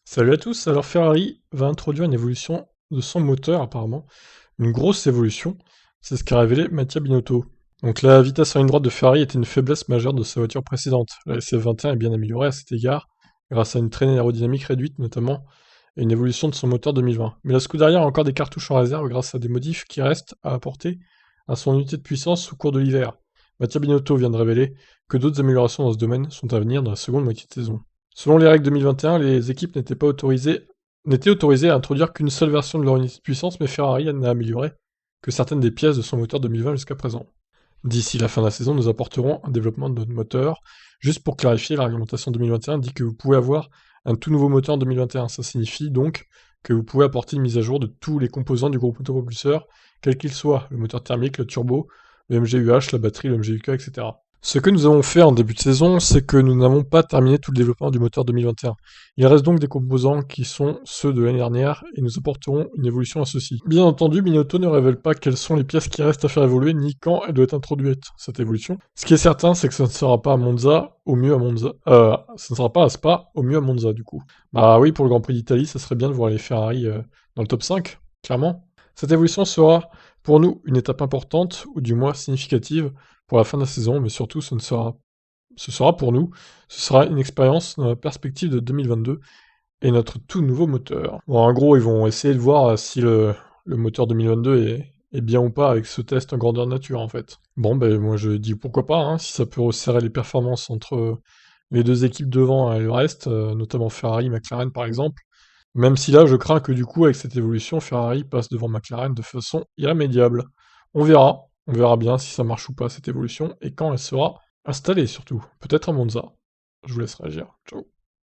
Salut à tous, alors Ferrari va introduire une évolution de son moteur apparemment, une grosse évolution, c'est ce qu'a révélé Mattia Binotto. Donc la vitesse en ligne droite de Ferrari était une faiblesse majeure de sa voiture précédente. La SF21 est bien améliorée à cet égard, grâce à une traînée aérodynamique réduite notamment, et une évolution de son moteur 2020. Mais la Scuderia a encore des cartouches en réserve grâce à des modifs qui restent à apporter à son unité de puissance au cours de l'hiver. Mattia Binotto vient de révéler que d'autres améliorations dans ce domaine sont à venir dans la seconde moitié de saison. Selon les règles 2021, les équipes n'étaient autorisées à introduire qu'une seule version de leur unité de puissance, mais Ferrari n'a amélioré que certaines des pièces de son moteur 2020 jusqu'à présent. D'ici la fin de la saison, nous apporterons un développement de notre moteur. Juste pour clarifier, la réglementation 2021 dit que vous pouvez avoir un tout nouveau moteur en 2021. Ça signifie donc que vous pouvez apporter une mise à jour de tous les composants du groupe motopropulseur, quels qu'ils soient, le moteur thermique, le turbo, le MGUH, la batterie, le MGUK, etc. Ce que nous avons fait en début de saison, c'est que nous n'avons pas terminé tout le développement du moteur 2021. Il reste donc des composants qui sont ceux de l'année dernière, et nous apporterons une évolution à ceux-ci. Bien entendu, Binotto ne révèle pas quelles sont les pièces qui restent à faire évoluer, ni quand elle doit être introduite, cette évolution. Ce qui est certain, c'est que ça ne sera pas à Monza, au mieux à Monza. Ça ne sera pas à Spa, au mieux à Monza, du coup. Bah oui, pour le Grand Prix d'Italie, ça serait bien de voir les Ferrari dans le top 5, clairement. Cette évolution sera, pour nous, une étape importante, ou du moins significative, pour la fin de la saison, mais surtout ce sera pour nous, ce sera une expérience dans la perspective de 2022 et notre tout nouveau moteur. Bon, en gros, ils vont essayer de voir si le moteur 2022 est bien ou pas avec ce test en grandeur nature, en fait. Bon, ben moi je dis pourquoi pas, hein, si ça peut resserrer les performances entre les deux équipes devant et le reste, notamment Ferrari, McLaren par exemple. Même si là, je crains que du coup, avec cette évolution, Ferrari passe devant McLaren de façon irrémédiable. On verra. On verra bien si ça marche ou pas cette évolution et quand elle sera installée surtout. Peut-être à Monza. Je vous laisse réagir. Ciao.